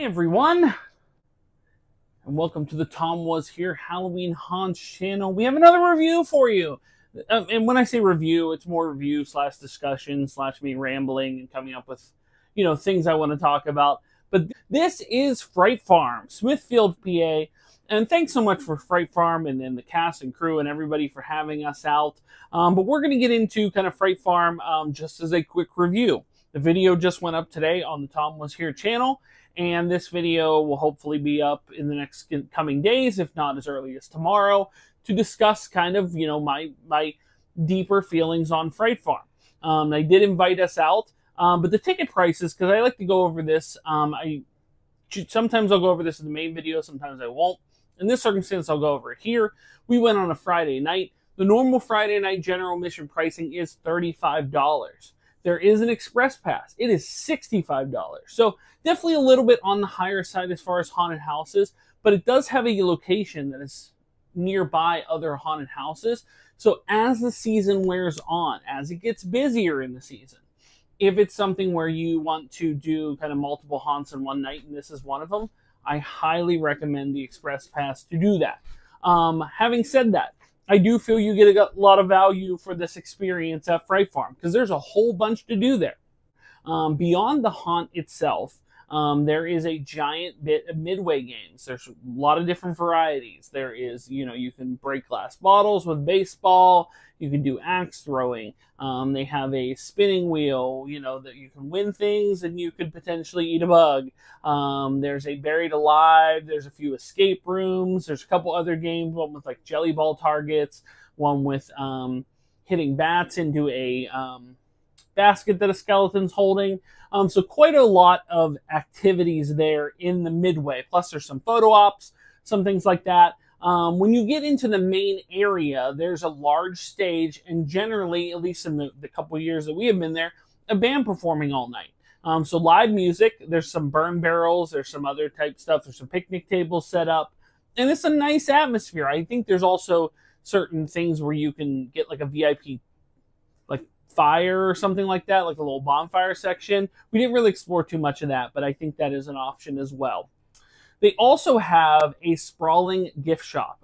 Hi everyone, and welcome to the TomWasHere Halloween Haunts channel. We have another review for you. And when I say review, it's more review slash discussion slash me rambling and coming up with, things I want to talk about. But this is Fright Farm, Smithfield, PA. And thanks so much for Fright Farm and then the cast and crew and everybody for having us out. But we're going to get into kind of Fright Farm just as a quick review. The video just went up today on the TomWasHere channel. And this video will hopefully be up in the next coming days, if not as early as tomorrow, to discuss kind of, my deeper feelings on Fright Farm. They did invite us out, but the ticket prices, because I like to go over this, sometimes I'll go over this in the main video, sometimes I won't. In this circumstance, I'll go over it here. We went on a Friday night. The normal Friday night general admission pricing is $35. There is an express pass. It is $65. So definitely a little bit on the higher side as far as haunted houses, but it does have a location that is nearby other haunted houses. So as the season wears on, as it gets busier in the season, if it's something where you want to do kind of multiple haunts in one night, and this is one of them, I highly recommend the express pass to do that. Having said that, I do feel you get a lot of value for this experience at Fright Farm because there's a whole bunch to do there. Beyond the haunt itself, there is a giant bit of midway games. There's a lot of different varieties. There is, you can break glass bottles with baseball. You can do axe throwing. They have a spinning wheel, that you can win things and you could potentially eat a bug. There's a buried alive. There's a few escape rooms. There's a couple other games, one with like jelly ball targets, one with hitting bats into a basket that a skeleton's holding. So quite a lot of activities there in the midway. Plus there's some photo ops, some things like that. When you get into the main area, there's a large stage, and generally, at least in the couple years that we have been there, a band performing all night. So live music, there's some burn barrels, there's some other type stuff, there's some picnic tables set up, and it's a nice atmosphere. I think there's also certain things where you can get like a VIP like fire or something like that, like a little bonfire section. We didn't really explore too much of that, but I think that is an option as well. They also have a sprawling gift shop.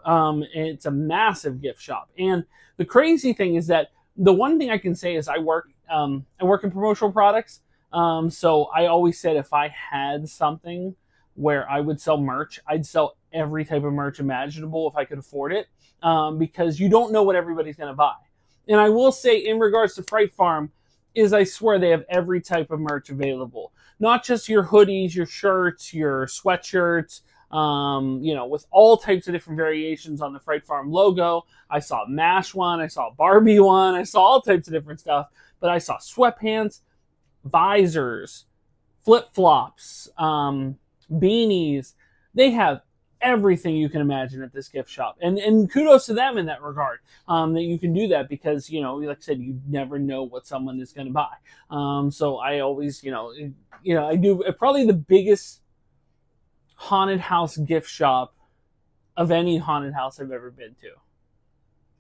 It's a massive gift shop. And the crazy thing is that the one thing I can say is I work in promotional products. So I always said if I had something where I would sell merch, I'd sell every type of merch imaginable if I could afford it, because you don't know what everybody's going to buy. And I will say in regards to Fright Farm, I swear they have every type of merch available. Not just your hoodies, your shirts, your sweatshirts, with all types of different variations on the Fright Farm logo. I saw a MASH one, I saw a Barbie one, I saw all types of different stuff. But I saw sweatpants, visors, flip-flops, beanies. They have everything you can imagine at this gift shop. And kudos to them in that regard, that you can do that because, like I said, you never know what someone is going to buy. So I always, I do probably the biggest haunted house gift shop of any haunted house I've ever been to.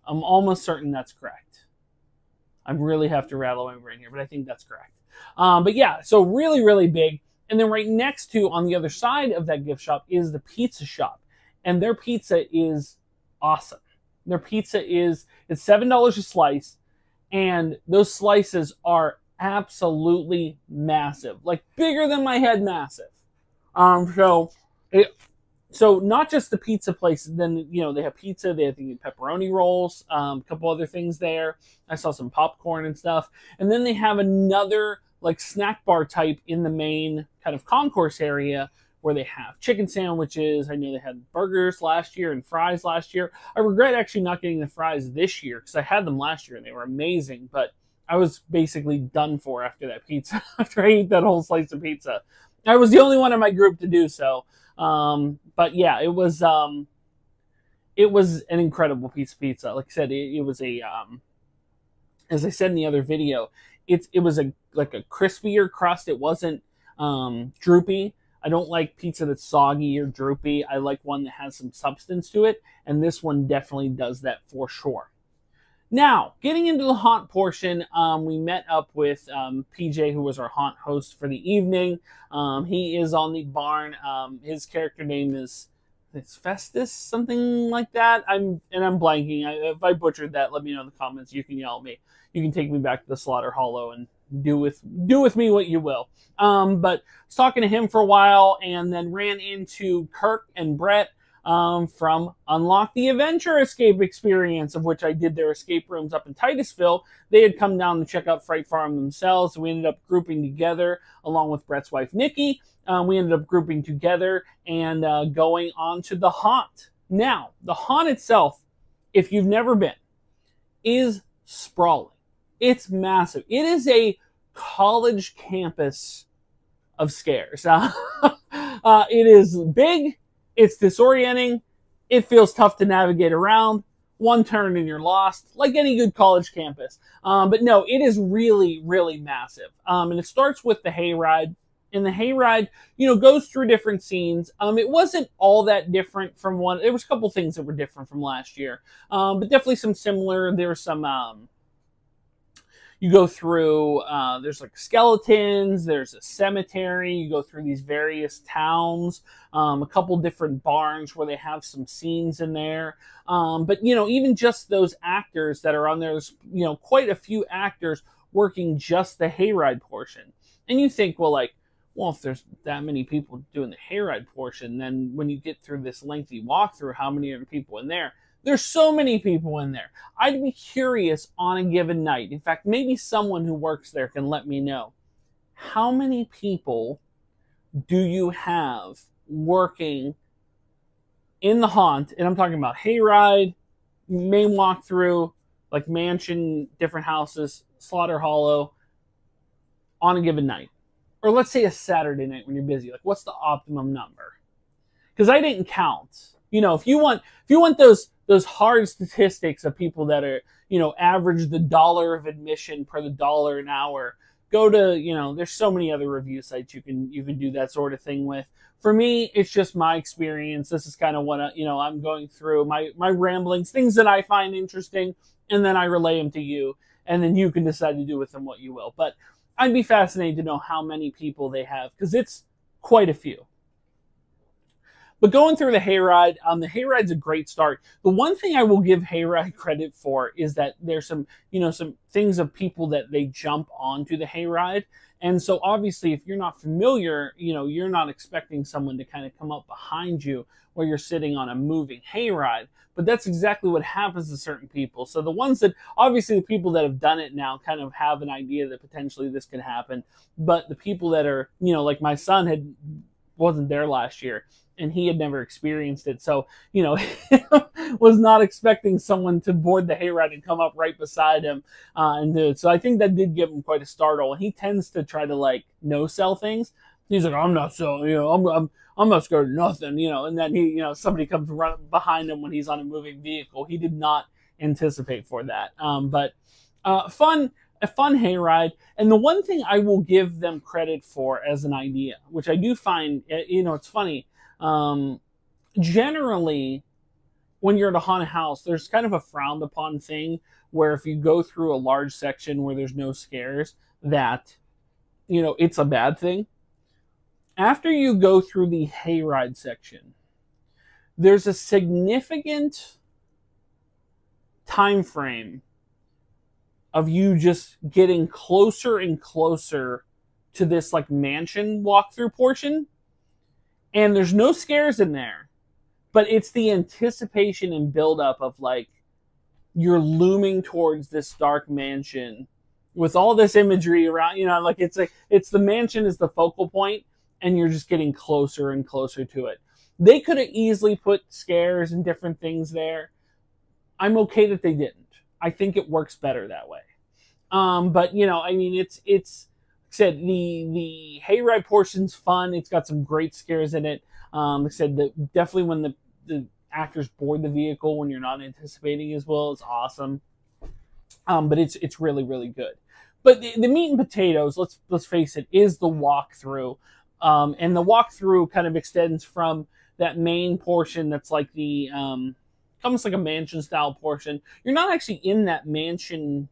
I'm almost certain that's correct. I really have to rattle my brain here, but I think that's correct. But yeah, so really, really big. And then right next to, on the other side of that gift shop, is the pizza shop. And their pizza is awesome. Their pizza it's $7 a slice. And those slices are absolutely massive. Like bigger than my head massive. So not just the pizza place. Then, they have pizza. They have the pepperoni rolls. A couple other things there. I saw some popcorn and stuff. And then they have another like snack bar type in the main kind of concourse area where they have chicken sandwiches. I know they had burgers last year and fries last year. I regret actually not getting the fries this year because I had them last year and they were amazing, but I was basically done for after that pizza, after I ate that whole slice of pizza. I was the only one in my group to do so. But yeah, it was an incredible piece of pizza. Like I said, it was as I said in the other video, it was like a crispier crust. It wasn't droopy. I don't like pizza that's soggy or droopy. I like one that has some substance to it, and this one definitely does that for sure. Now, getting into the haunt portion, we met up with PJ, who was our haunt host for the evening. He is on the barn. His character name is Infested, something like that. I'm blanking. If I butchered that, let me know in the comments. You can yell at me. You can take me back to the Slaughter Hollow and do with me what you will. But I was talking to him for a while, and then ran into Kirk and Brett from Unlock the Adventure Escape Experience, of which I did their escape rooms up in Titusville. They had come down to check out Fright Farm themselves. So we ended up grouping together along with Brett's wife, Nikki. We ended up grouping together and going on to the haunt. Now, the haunt itself, if you've never been, is sprawling. It's massive. It is a college campus of scares. It is big. It's disorienting. It feels tough to navigate around. One turn and you're lost, like any good college campus. But no, it is really, really massive. And it starts with the hayride. And the hayride, goes through different scenes. It wasn't all that different from one. There was a couple things that were different from last year. But definitely some similar. There were some, you go through, there's like skeletons, there's a cemetery, you go through these various towns, a couple different barns where they have some scenes in there. But, even just those actors that are on there, there's, quite a few actors working just the hayride portion. And you think, well, if there's that many people doing the hayride portion, then when you get through this lengthy walkthrough, how many are the people in there? There's so many people in there. I'd be curious on a given night. In fact, maybe someone who works there can let me know. How many people do you have working in the haunt? And I'm talking about hayride, main walkthrough, like mansion, different houses, Slaughter Hollow, on a given night. Or let's say a Saturday night when you're busy. Like, what's the optimum number? Because I didn't count. If you want those hard statistics of people that are, average the $1 of admission per the $1 an hour, go to, there's so many other review sites you can do that sort of thing with. For me, it's just my experience. This is kind of what, I'm going through, my ramblings, things that I find interesting, and then I relay them to you, and then you can decide to do with them what you will. But I'd be fascinated to know how many people they have, because it's quite a few. But going through the hayride, the hayride's a great start. The one thing I will give hayride credit for is that there's some things of people that they jump onto the hayride. And so obviously, if you're not familiar, you're not expecting someone to kind of come up behind you while you're sitting on a moving hayride. But that's exactly what happens to certain people. So the ones that, obviously the people that have done it now kind of have an idea that potentially this could happen. But the people that are, like my son wasn't there last year, and he had never experienced it. So, was not expecting someone to board the hayride and come up right beside him and do it. So I think that did give him quite a startle. And he tends to try to no-sell things. He's like, I'm not selling, I'm not scared of nothing, and then he, somebody comes running behind him when he's on a moving vehicle. He did not anticipate for that. But a fun hayride. And the one thing I will give them credit for as an idea, which I do find, it's funny, generally when you're at a haunted house, there's kind of a frowned upon thing where if you go through a large section where there's no scares, that, it's a bad thing. After you go through the hayride section, there's a significant time frame of you just getting closer and closer to this mansion walkthrough portion. And there's no scares in there, but it's the anticipation and buildup of you're looming towards this dark mansion with all this imagery around, it's the mansion is the focal point, and you're just getting closer and closer to it. They could have easily put scares and different things there. I'm okay that they didn't. I think it works better that way. But it's said the hayride portion's fun. It's got some great scares in it. Like I said, that definitely when the actors board the vehicle when you're not anticipating as well, it's awesome. But it's really, really good. But the meat and potatoes, let's face it, is the walkthrough. And the walkthrough kind of extends from that main portion that's like the almost like a mansion style portion. You're not actually in that mansion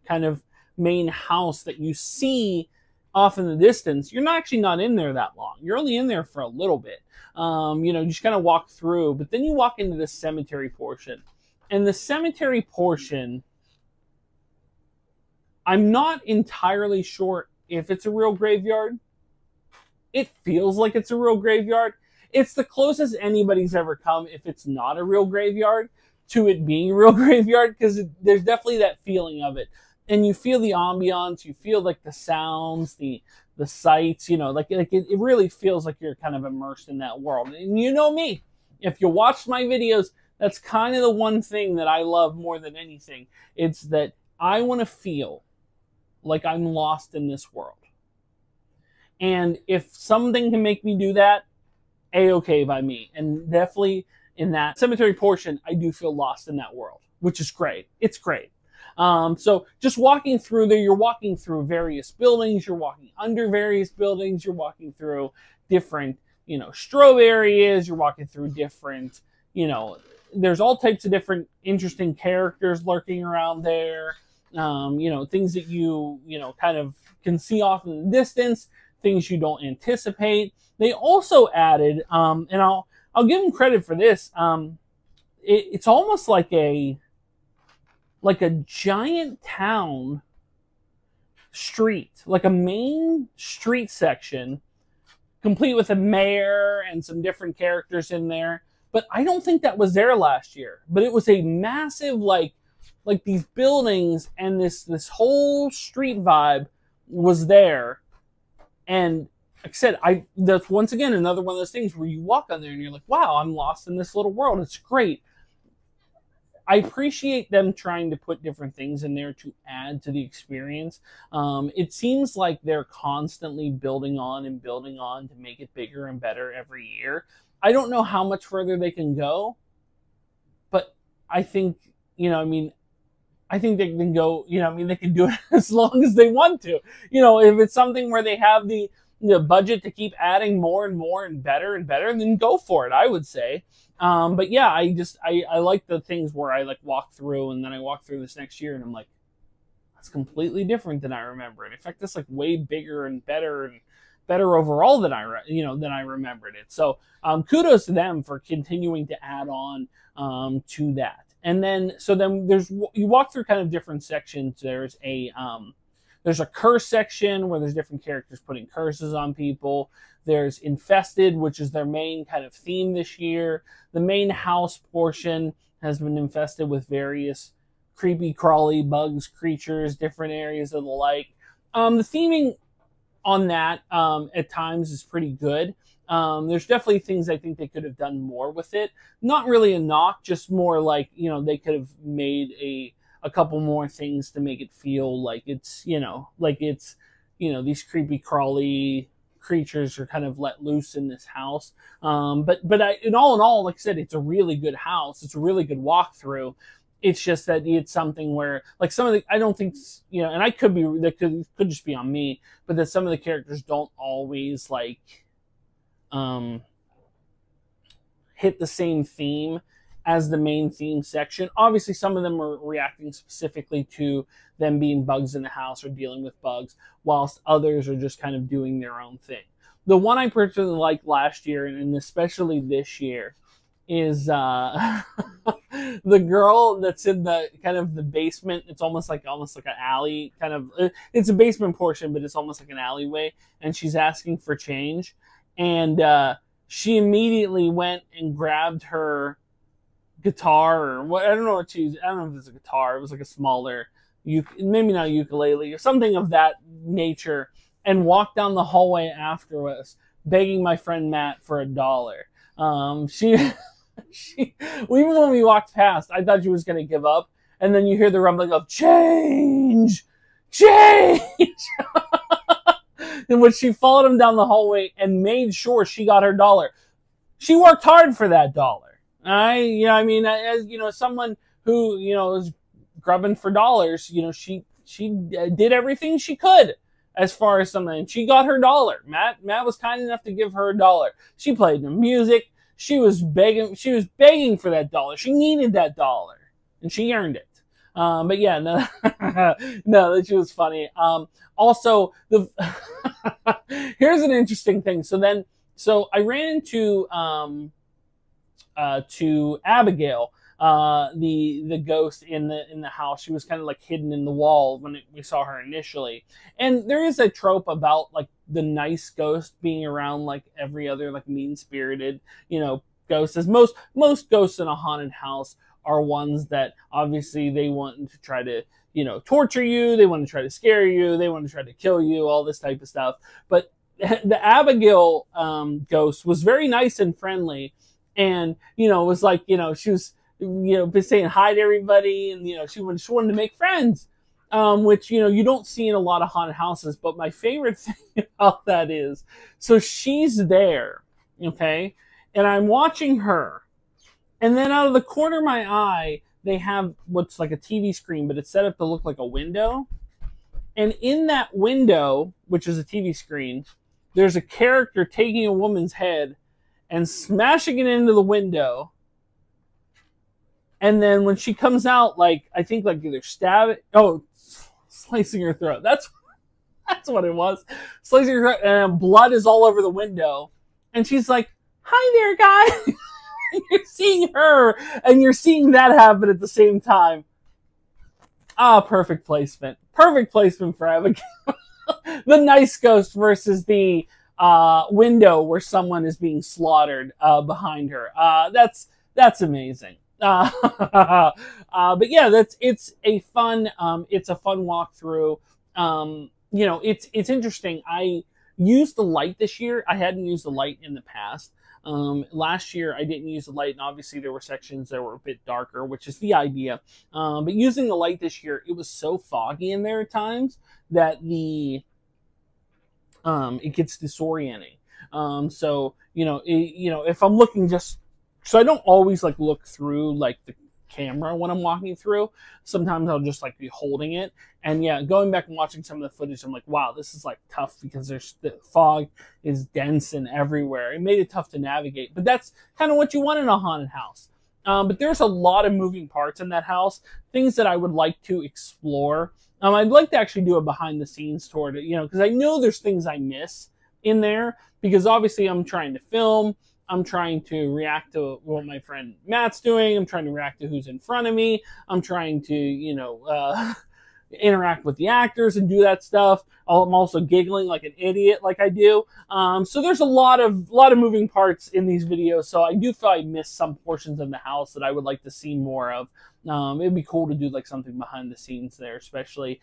kind of main house that you see off in the distance. You're not actually not in there that long. You're only in there for a little bit. You just kind of walk through, but then you walk into the cemetery portion. And the cemetery portion, I'm not entirely sure if it's a real graveyard. It feels like it's a real graveyard. It's the closest anybody's ever come, if it's not a real graveyard, to it being a real graveyard, because there's definitely that feeling of it. And you feel the ambiance, you feel like the sounds, the sights, like it really feels like you're kind of immersed in that world. And you know me, if you watch my videos, that's kind of the one thing that I love more than anything. It's that I want to feel like I'm lost in this world. And if something can make me do that, A-okay by me. And definitely in that cemetery portion, I do feel lost in that world, which is great. It's great. So just walking through there, you're walking through various buildings, you're walking under various buildings, you're walking through different, strobe areas, you're walking through different, there's all types of different interesting characters lurking around there. Things that you kind of can see off in the distance, things you don't anticipate. They also added, and I'll give them credit for this. It's almost like a giant town street, like a main street section, complete with a mayor and some different characters in there. But I don't think that was there last year. But it was a massive, like these buildings and this whole street vibe was there. And like I said, that's once again another one of those things where you walk on there and you're like, wow, I'm lost in this little world. It's great. I appreciate them trying to put different things in there to add to the experience. It seems like they're constantly building on to make it bigger and better every year. I don't know how much further they can go, but I think, I think they can go, they can do it as long as they want to. If it's something where they have the budget to keep adding more and more and better, then go for it, I would say. But yeah, I like the things where I walk through, and then I walk through this next year and I'm like, that's completely different than I remember it. In fact, that's way bigger and better overall than I remembered it. So kudos to them for continuing to add on to that. And then you walk through kind of different sections. There's a curse section where there's different characters putting curses on people. There's Infested, which is their main kind of theme this year. The main house portion has been infested with various creepy, crawly bugs, creatures, different areas of the like. The theming on that at times is pretty good. There's definitely things I think they could have done more with it. Not really a knock, just more like, they could have made a couple more things to make it feel like it's, these creepy, crawly creatures are kind of let loose in this house. But in all, like I said, it's a really good house. It's a really good walkthrough. It's just that it's something where, some of the, I don't think, and I could be, that could just be on me, but that some of the characters don't always hit the same theme as the main theme section. Obviously, some of them are reacting specifically to them being bugs in the house or dealing with bugs, whilst others are just kind of doing their own thing. The one I particularly liked last year, and especially this year, is the girl that's in the kind of the basement. It's almost like an alley kind of. It's a basement portion, but it's almost like an alleyway, and she's asking for change, and she immediately went and grabbed her guitar, or what, I don't know if it's a guitar. It was like a smaller, maybe not ukulele or something of that nature, and walked down the hallway after us, begging my friend Matt for $1. Even when we walked past, I thought she was going to give up, and then you hear the rumbling of change. In which she followed him down the hallway and made sure she got her $1. She worked hard for that $1. As someone who, is grubbing for dollars, she did everything she could as far as something, and she got her $1. Matt was kind enough to give her $1. She played the music. she was begging for that dollar. She needed that dollar, and she earned it. But yeah, no, no, that she was funny. Also, here's an interesting thing. So I ran into to Abigail, the ghost in the house. She was kind of like hidden in the wall when we saw her initially. And there is a trope about like the nice ghost being around like every other like mean-spirited, ghost. As most ghosts in a haunted house are ones that obviously they want to try to, torture you, they want to try to scare you, they want to try to kill you, all this type of stuff. But the Abigail ghost was very nice and friendly, and it was like she was been saying hi to everybody, and she wanted to make friends, which you don't see in a lot of haunted houses. But my favorite thing about that is, so she's there, okay, and I'm watching her, and then out of the corner of my eye, they have what's like a TV screen, but it's set up to look like a window. And in that window, which is a TV screen, there's a character taking a woman's head and smashing it into the window. And then when she comes out, like, I think like either slicing her throat. That's what it was. Slicing her throat, and blood is all over the window. And she's like, "Hi there, guy." You're seeing her, and you're seeing that happen at the same time. Perfect placement. Perfect placement for Abigail. The nice ghost versus the window where someone is being slaughtered behind her. That's amazing. But yeah, it's a fun walkthrough. It's interesting. I used the light this year. I hadn't used the light in the past. Last year I didn't use the light, and obviously there were sections that were a bit darker, which is the idea. But using the light this year, it was so foggy in there at times that it gets disorienting. So if I'm looking so I don't always like look through like the camera when I'm walking through. Sometimes I'll just like be holding it. And yeah, going back and watching some of the footage, I'm like, wow, this is like tough because the fog is dense and everywhere. It made it tough to navigate, but that's kind of what you want in a haunted house. But there's a lot of moving parts in that house, things that I would like to explore. I'd like to actually do a behind the scenes toward it, because I know there's things I miss in there, because obviously I'm trying to film. I'm trying to react to what my friend Matt's doing. I'm trying to react to who's in front of me. I'm trying to, interact with the actors and do that stuff. I'm also giggling like an idiot like I do. So there's a lot of moving parts in these videos. So I do feel I missed some portions of the house that I would like to see more of. It'd be cool to do like something behind the scenes there, especially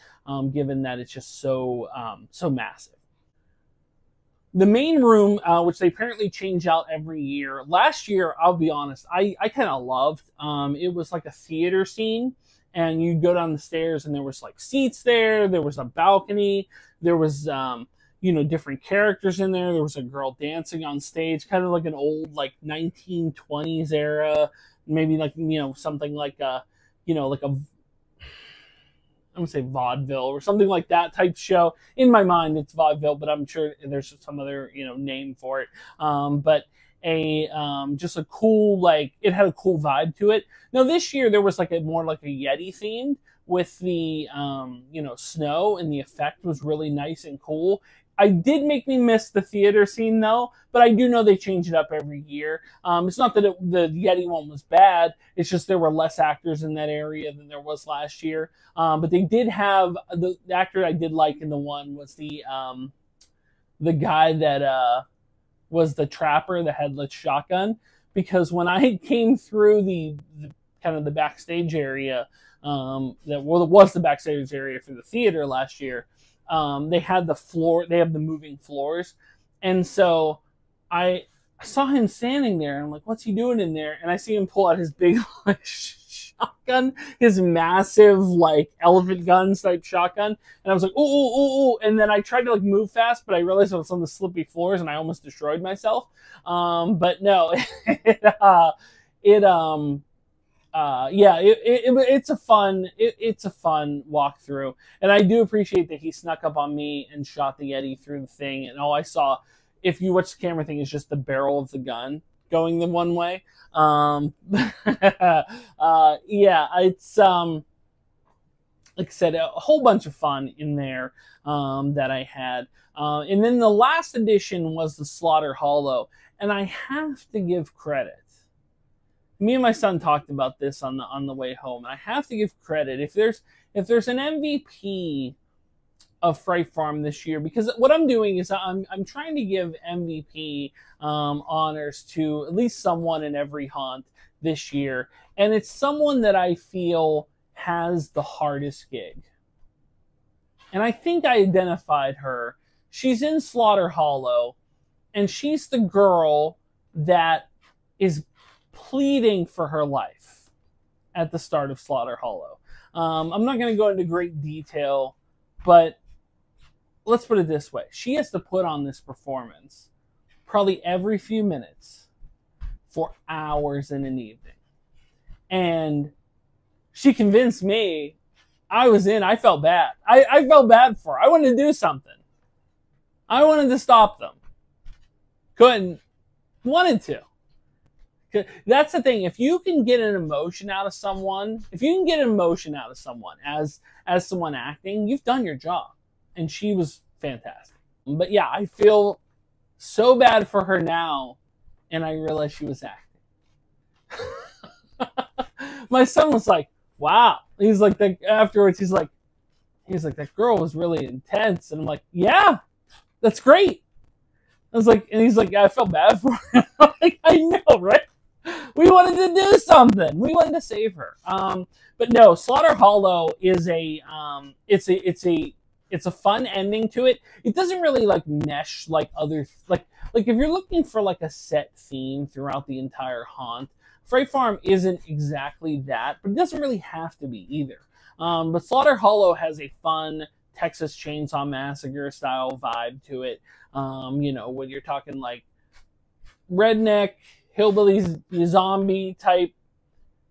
given that it's just so massive. The main room, which they apparently change out every year. Last year, I'll be honest, I kind of loved. It was like a theater scene, and you'd go down the stairs, and there was like seats there. There was a balcony. There was, different characters in there. There was a girl dancing on stage, kind of like an old like 1920s era, maybe like something like a, like a. I'm gonna say vaudeville or something like that type show. In my mind, it's vaudeville, but I'm sure there's some other name for it. But just a cool, like, it had a cool vibe to it. Now this year there was like more like a Yeti themed with the snow, and the effect was really nice and cool. I did make me miss the theater scene though, but I do know they change it up every year. It's not that the Yeti one was bad. It's just there were less actors in that area than there was last year. But they did have the actor I did like in the one was the guy that was the trapper, the headless shotgun. Because when I came through the kind of the backstage area, that was the backstage area for the theater last year. They had the moving floors. And so I saw him standing there, and I'm like, what's he doing in there? And I see him pull out his big like shotgun, his massive like elephant guns type shotgun. And I was like, ooh, ooh, ooh. And then I tried to like move fast, but I realized I was on the slippy floors and I almost destroyed myself. But no, it's a fun walkthrough, and I do appreciate that he snuck up on me and shot the Yeti through the thing, and all I saw, if you watch the camera thing, is just the barrel of the gun going the one way. Yeah, it's like I said, a whole bunch of fun in there that I had. And then the last edition was the Slaughter Hollow, and I have to give credit. Me and my son talked about this on the way home, and I have to give credit. If there's an MVP of Fright Farm this year, because what I'm doing is I'm trying to give MVP honors to at least someone in every haunt this year, and it's someone that I feel has the hardest gig. And I think I identified her. She's in Slaughter Hollow, and she's the girl that is pleading for her life at the start of Slaughter Hollow. I'm not going to go into great detail, but let's put it this way. She has to put on this performance probably every few minutes for hours in an evening. And she convinced me. I felt bad. I felt bad for her. I wanted to do something. I wanted to stop them. Couldn't. Wanted to. That's the thing. If you can get an emotion out of someone, as someone acting, you've done your job. And she was fantastic. But yeah, I feel so bad for her now, and I realized she was acting. My son was like, wow. He's like, afterwards, he's like, that girl was really intense. And I'm like, yeah, that's great. I was like, and he's like, I felt bad for her. I'm like, I know, right? We wanted to do something. We wanted to save her. But no, Slaughter Hollow is it's a fun ending to it. It doesn't really like mesh like other, like if you're looking for like a set theme throughout the entire haunt, Fright Farm isn't exactly that, but it doesn't really have to be either. But Slaughter Hollow has a fun Texas Chainsaw Massacre style vibe to it. You know, when you're talking like redneck, hillbillies, zombie type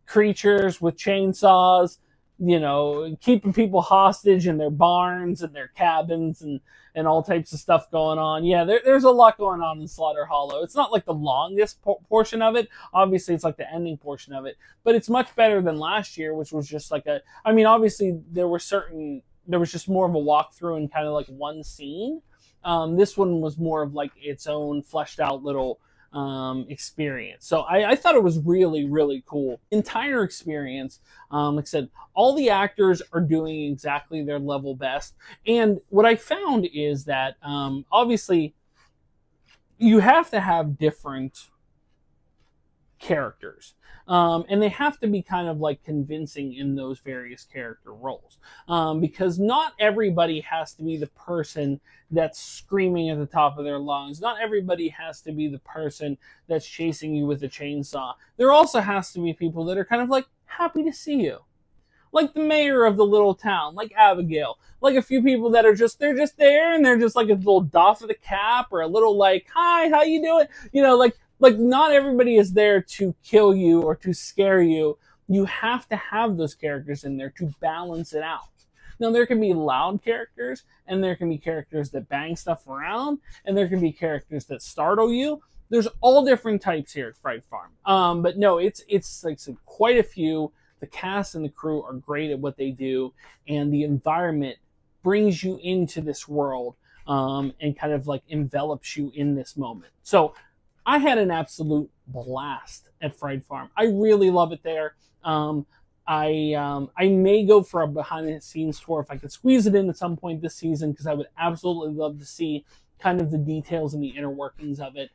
creatures with chainsaws, you know, keeping people hostage in their barns and their cabins and all types of stuff going on. Yeah, there's a lot going on in Slaughter Hollow. It's not like the longest portion of it. Obviously, it's like the ending portion of it. But it's much better than last year, which was just like I mean, obviously, there was just more of a walkthrough and kind of like one scene. This one was more of like its own fleshed out little experience. So I thought it was really, really cool. Entire experience, like I said, all the actors are doing exactly their level best. And what I found is that obviously you have to have different characters. And they have to be kind of like convincing in those various character roles. Because not everybody has to be the person that's screaming at the top of their lungs. Not everybody has to be the person that's chasing you with a chainsaw. There also has to be people that are kind of like happy to see you. Like the mayor of the little town, like Abigail. Like a few people that are they're just there and they're just like a little doff of the cap or a little like, hi, how you doing? You know, like not everybody is there to kill you or to scare you. You have to have those characters in there to balance it out. Now, there can be loud characters, and there can be characters that bang stuff around, and there can be characters that startle you. There's all different types here at Fright Farm. But no, it's like quite a few. The cast and the crew are great at what they do, and the environment brings you into this world and kind of like envelops you in this moment. So I had an absolute blast at Fright Farm. I really love it there. I may go for a behind-the-scenes tour if I could squeeze it in at some point this season, because I would absolutely love to see kind of the details and the inner workings of it.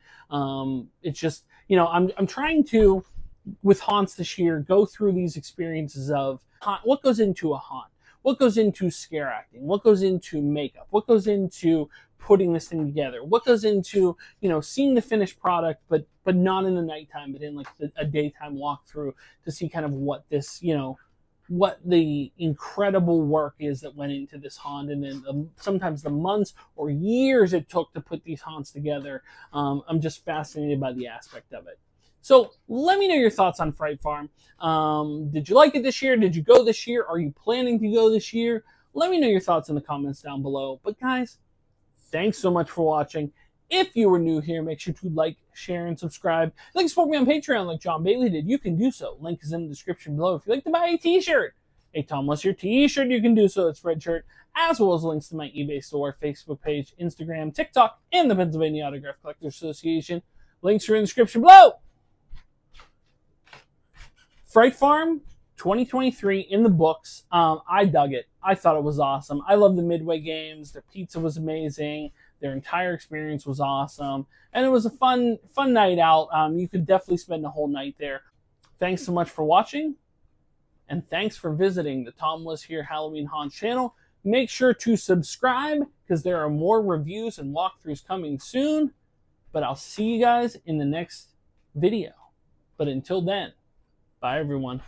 It's just, you know, I'm trying to, with haunts this year, go through these experiences of what goes into a haunt, what goes into scare acting, what goes into makeup, what goes into putting this thing together, what goes into, you know, seeing the finished product, but not in the nighttime, but in like a daytime walkthrough to see kind of what this, you know, what the incredible work is that went into this haunt, and then sometimes the months or years it took to put these haunts together. I'm just fascinated by the aspect of it. So let me know your thoughts on Fright Farm. Did you like it this year? Did you go this year? Are you planning to go this year? Let me know your thoughts in the comments down below. But guys, thanks so much for watching. If you are new here, make sure to like, share, and subscribe. If you'd like to support me on Patreon like John Bailey did, you can do so. Link is in the description below. If you'd like to buy a t-shirt, a TomWasHere t-shirt, you can do so. It's Spreadshirt, as well as links to my eBay store, Facebook page, Instagram, TikTok, and the Pennsylvania Autograph Collectors Association. Links are in the description below. Fright Farm 2023 in the books. I dug it. I thought it was awesome. I love the Midway games. Their pizza was amazing. Their entire experience was awesome. And it was a fun night out. You could definitely spend a whole night there. Thanks so much for watching. And thanks for visiting the TomWasHere Halloween Haunts channel. Make sure to subscribe because there are more reviews and walkthroughs coming soon. But I'll see you guys in the next video. But until then, bye everyone.